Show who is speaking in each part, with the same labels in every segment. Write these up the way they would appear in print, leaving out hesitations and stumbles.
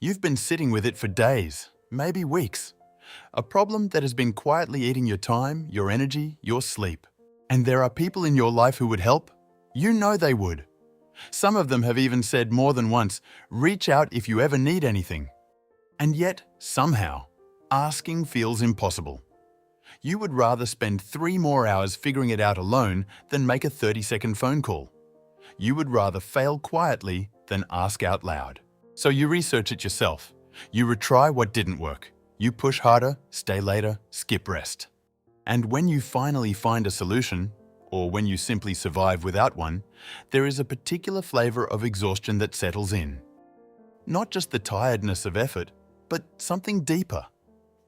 Speaker 1: You've been sitting with it for days, maybe weeks. A problem that has been quietly eating your time, your energy, your sleep. And there are people in your life who would help. You know they would. Some of them have even said more than once, reach out if you ever need anything. And yet, somehow, asking feels impossible. You would rather spend 3 more hours figuring it out alone than make a 30-second phone call. You would rather fail quietly than ask out loud. So you research it yourself. You retry what didn't work. You push harder, stay later, skip rest. And when you finally find a solution, or when you simply survive without one, there is a particular flavor of exhaustion that settles in. Not just the tiredness of effort, but something deeper.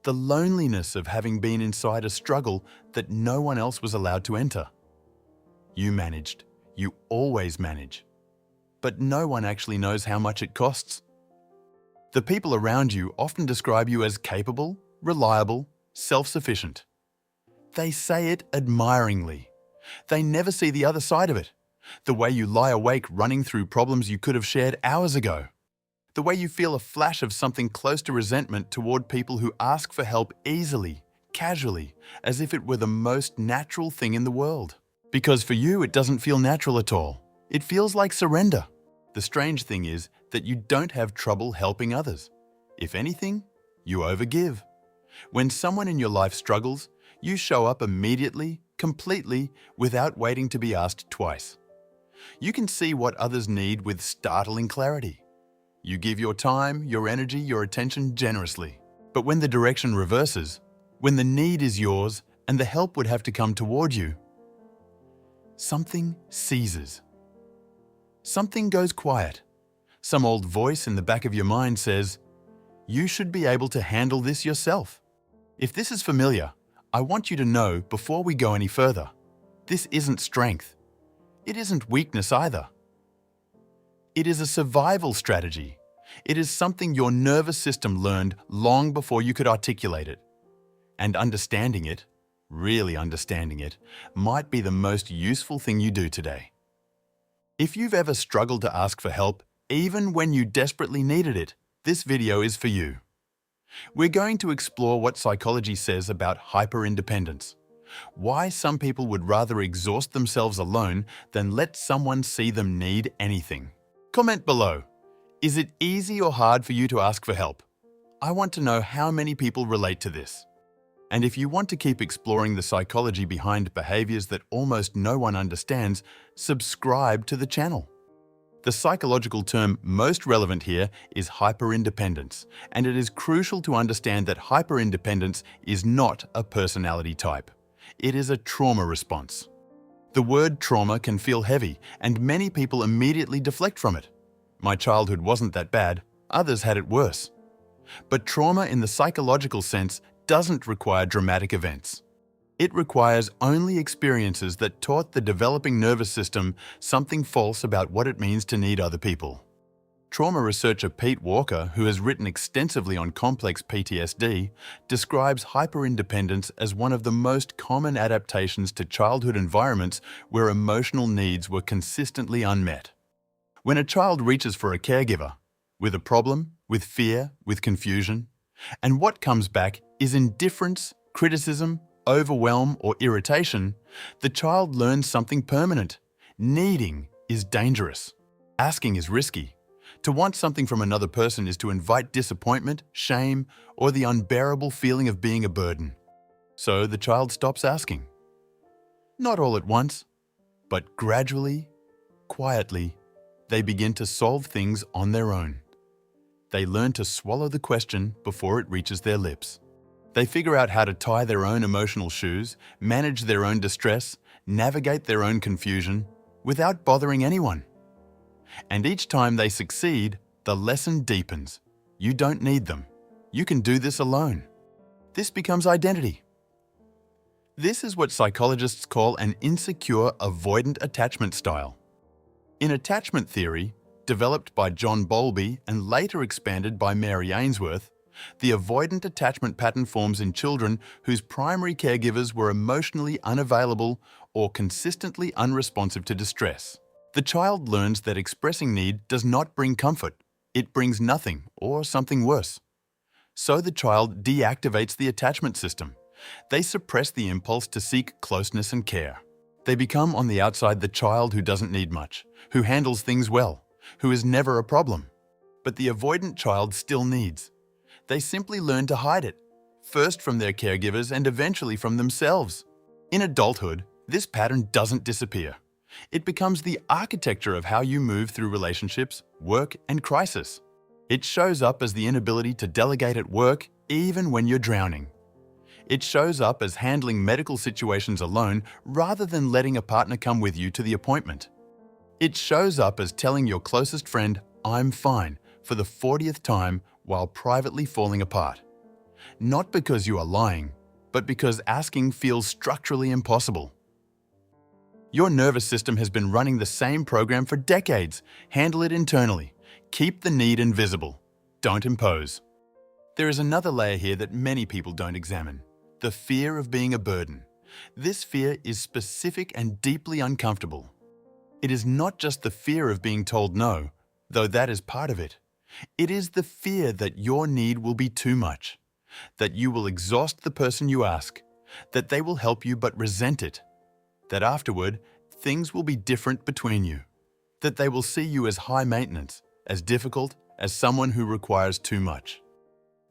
Speaker 1: The loneliness of having been inside a struggle that no one else was allowed to enter. You managed. You always manage. But no one actually knows how much it costs. The people around you often describe you as capable, reliable, self-sufficient. They say it admiringly. They never see the other side of it. The way you lie awake running through problems you could have shared hours ago. The way you feel a flash of something close to resentment toward people who ask for help easily, casually, as if it were the most natural thing in the world. Because for you, it doesn't feel natural at all. It feels like surrender. The strange thing is that you don't have trouble helping others. If anything, you overgive. When someone in your life struggles, you show up immediately, completely, without waiting to be asked twice. You can see what others need with startling clarity. You give your time, your energy, your attention generously. But when the direction reverses, when the need is yours and the help would have to come toward you, something seizes. Something goes quiet. Some old voice in the back of your mind says, you should be able to handle this yourself. If this is familiar, I want you to know before we go any further, this isn't strength. It isn't weakness either. It is a survival strategy. It is something your nervous system learned long before you could articulate it. And understanding it, really understanding it, might be the most useful thing you do today. If you've ever struggled to ask for help, even when you desperately needed it, this video is for you. We're going to explore what psychology says about hyper-independence, why some people would rather exhaust themselves alone than let someone see them need anything. Comment below. Is it easy or hard for you to ask for help? I want to know how many people relate to this. And if you want to keep exploring the psychology behind behaviors that almost no one understands, subscribe to the channel. The psychological term most relevant here is hyperindependence, and it is crucial to understand that hyperindependence is not a personality type. It is a trauma response. The word trauma can feel heavy, and many people immediately deflect from it. My childhood wasn't that bad, others had it worse. But trauma in the psychological sense doesn't require dramatic events. It requires only experiences that taught the developing nervous system something false about what it means to need other people. Trauma researcher Pete Walker, who has written extensively on complex PTSD, describes hyperindependence as one of the most common adaptations to childhood environments where emotional needs were consistently unmet. When a child reaches for a caregiver, with a problem, with fear, with confusion, and what comes back is indifference, criticism, overwhelm, or irritation, the child learns something permanent. Needing is dangerous. Asking is risky. To want something from another person is to invite disappointment, shame, or the unbearable feeling of being a burden. So the child stops asking. Not all at once, but gradually, quietly, they begin to solve things on their own. They learn to swallow the question before it reaches their lips. They figure out how to tie their own emotional shoes, manage their own distress, navigate their own confusion, without bothering anyone. And each time they succeed, the lesson deepens. You don't need them. You can do this alone. This becomes identity. This is what psychologists call an insecure avoidant attachment style. In attachment theory, developed by John Bowlby and later expanded by Mary Ainsworth, the avoidant attachment pattern forms in children whose primary caregivers were emotionally unavailable or consistently unresponsive to distress. The child learns that expressing need does not bring comfort, it brings nothing or something worse. So the child deactivates the attachment system. They suppress the impulse to seek closeness and care. They become on the outside the child who doesn't need much, who handles things well, who is never a problem. But the avoidant child still needs. They simply learn to hide it, first from their caregivers and eventually from themselves. In adulthood, this pattern doesn't disappear. It becomes the architecture of how you move through relationships, work, and crisis. It shows up as the inability to delegate at work even when you're drowning. It shows up as handling medical situations alone rather than letting a partner come with you to the appointment. It shows up as telling your closest friend, "I'm fine," for the 40th time while privately falling apart. Not because you are lying, but because asking feels structurally impossible. Your nervous system has been running the same program for decades. Handle it internally. Keep the need invisible. Don't impose. There is another layer here that many people don't examine: the fear of being a burden. This fear is specific and deeply uncomfortable. It is not just the fear of being told no, though that is part of it. It is the fear that your need will be too much, that you will exhaust the person you ask, that they will help you but resent it, that afterward, things will be different between you, that they will see you as high maintenance, as difficult, as someone who requires too much.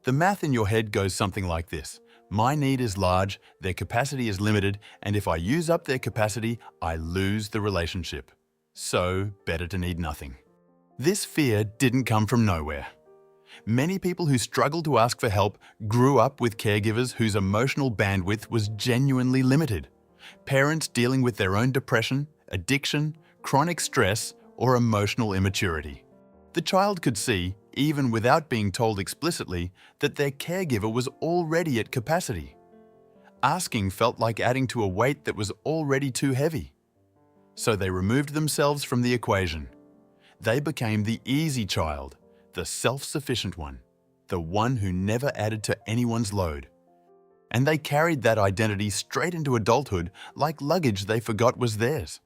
Speaker 1: The math in your head goes something like this: my need is large, their capacity is limited, and if I use up their capacity, I lose the relationship. So, better to need nothing. This fear didn't come from nowhere. Many people who struggle to ask for help grew up with caregivers whose emotional bandwidth was genuinely limited. Parents dealing with their own depression, addiction, chronic stress, or emotional immaturity. The child could see, even without being told explicitly, that their caregiver was already at capacity. Asking felt like adding to a weight that was already too heavy. So they removed themselves from the equation. They became the easy child, the self-sufficient one, the one who never added to anyone's load. And they carried that identity straight into adulthood like luggage they forgot was theirs.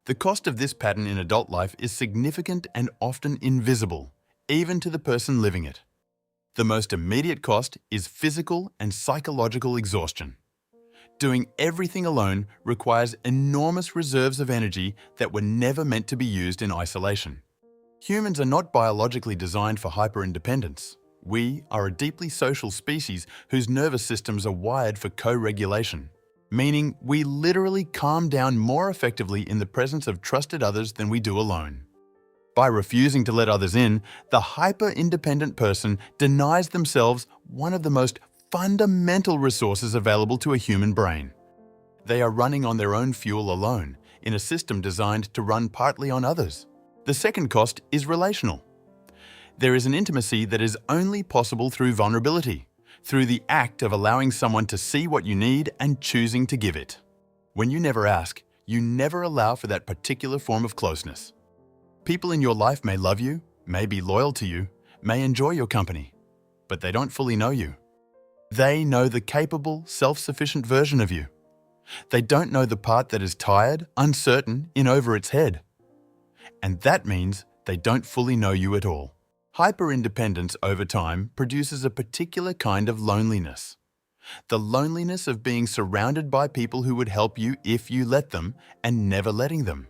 Speaker 1: The cost of this pattern in adult life is significant and often invisible, even to the person living it. The most immediate cost is physical and psychological exhaustion. Doing everything alone requires enormous reserves of energy that were never meant to be used in isolation. Humans are not biologically designed for hyper-independence. We are a deeply social species whose nervous systems are wired for co-regulation, meaning we literally calm down more effectively in the presence of trusted others than we do alone. By refusing to let others in, the hyper-independent person denies themselves one of the most fundamental resources available to a human brain. They are running on their own fuel alone, in a system designed to run partly on others. The second cost is relational. There is an intimacy that is only possible through vulnerability, through the act of allowing someone to see what you need and choosing to give it. When you never ask, you never allow for that particular form of closeness. People in your life may love you, may be loyal to you, may enjoy your company, but they don't fully know you. They know the capable, self-sufficient version of you. They don't know the part that is tired, uncertain, in over its head. And that means they don't fully know you at all. Hyper-independence over time produces a particular kind of loneliness. The loneliness of being surrounded by people who would help you if you let them and never letting them.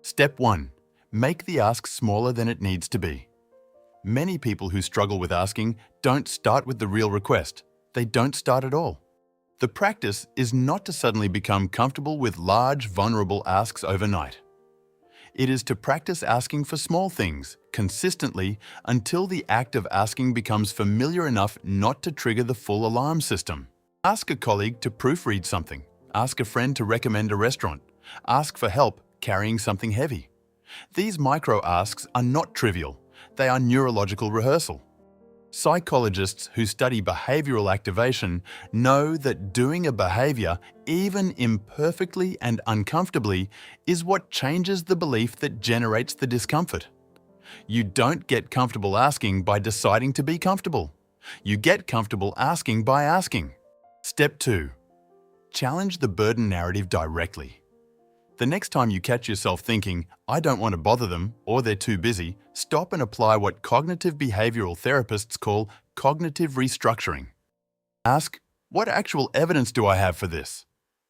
Speaker 1: Step 1. Make the ask smaller than it needs to be. Many people who struggle with asking don't start with the real request. They don't start at all. The practice is not to suddenly become comfortable with large, vulnerable asks overnight. It is to practice asking for small things, consistently, until the act of asking becomes familiar enough not to trigger the full alarm system. Ask a colleague to proofread something. Ask a friend to recommend a restaurant. Ask for help carrying something heavy. These micro-asks are not trivial. They are neurological rehearsal. Psychologists who study behavioral activation know that doing a behavior, even imperfectly and uncomfortably, is what changes the belief that generates the discomfort. You don't get comfortable asking by deciding to be comfortable. You get comfortable asking by asking. Step 2. Challenge the burden narrative directly. The next time you catch yourself thinking, I don't want to bother them or they're too busy, stop and apply what cognitive behavioral therapists call cognitive restructuring. Ask, what actual evidence do I have for this?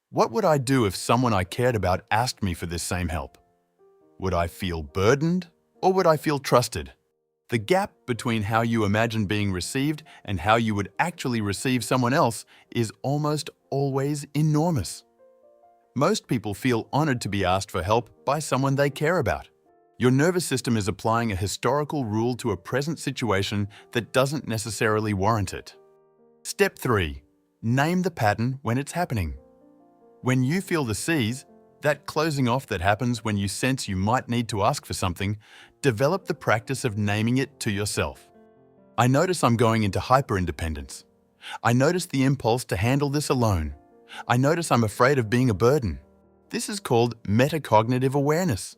Speaker 1: What would I do if someone I cared about asked me for this same help? Would I feel burdened or would I feel trusted? The gap between how you imagine being received and how you would actually receive someone else is almost always enormous. Most people feel honored to be asked for help by someone they care about. Your nervous system is applying a historical rule to a present situation that doesn't necessarily warrant it. Step 3. Name the pattern when it's happening. When you feel the seize, that closing off that happens when you sense you might need to ask for something, develop the practice of naming it to yourself. I notice I'm going into hyper-independence. I notice the impulse to handle this alone. I notice I'm afraid of being a burden. This is called metacognitive awareness.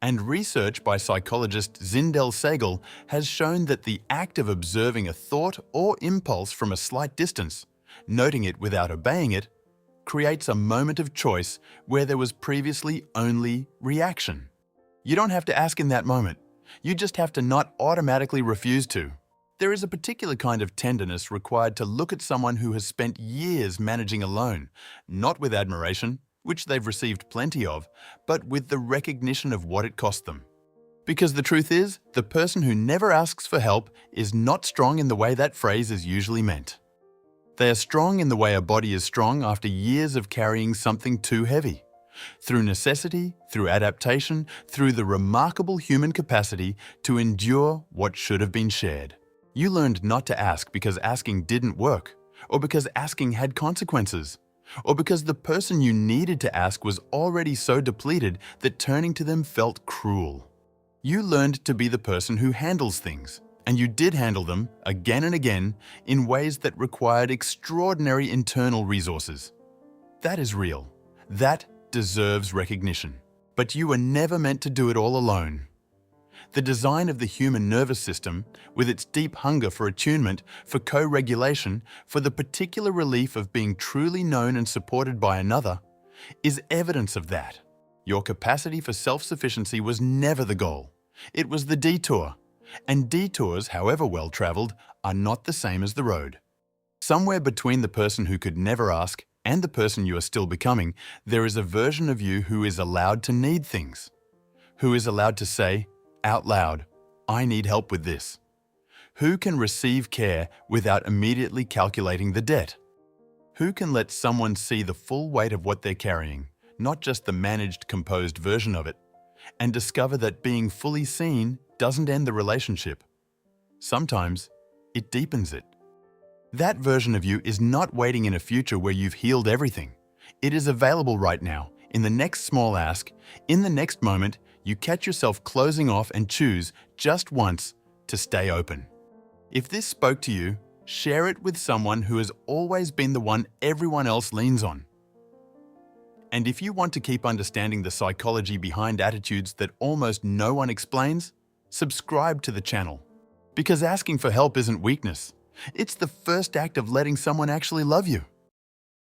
Speaker 1: And research by psychologist Zindel Segal has shown that the act of observing a thought or impulse from a slight distance, noting it without obeying it, creates a moment of choice where there was previously only reaction. You don't have to ask in that moment. You just have to not automatically refuse to. There is a particular kind of tenderness required to look at someone who has spent years managing alone, not with admiration, which they've received plenty of, but with the recognition of what it cost them. Because the truth is, the person who never asks for help is not strong in the way that phrase is usually meant. They are strong in the way a body is strong after years of carrying something too heavy. Through necessity, through adaptation, through the remarkable human capacity to endure what should have been shared. You learned not to ask because asking didn't work, or because asking had consequences, or because the person you needed to ask was already so depleted that turning to them felt cruel. You learned to be the person who handles things, and you did handle them again and again in ways that required extraordinary internal resources. That is real. That deserves recognition. But you were never meant to do it all alone. The design of the human nervous system, with its deep hunger for attunement, for co-regulation, for the particular relief of being truly known and supported by another, is evidence of that. Your capacity for self-sufficiency was never the goal. It was the detour. And detours, however well-traveled, are not the same as the road. Somewhere between the person who could never ask and the person you are still becoming, there is a version of you who is allowed to need things, who is allowed to say, out loud, I need help with this. Who can receive care without immediately calculating the debt? Who can let someone see the full weight of what they're carrying, not just the managed, composed version of it, and discover that being fully seen doesn't end the relationship. Sometimes it deepens it. That version of you is not waiting in a future where you've healed everything. It is available right now, in the next small ask, in the next moment, you catch yourself closing off and choose, just once, to stay open. If this spoke to you, share it with someone who has always been the one everyone else leans on. And if you want to keep understanding the psychology behind attitudes that almost no one explains, subscribe to the channel. Because asking for help isn't weakness. It's the first act of letting someone actually love you.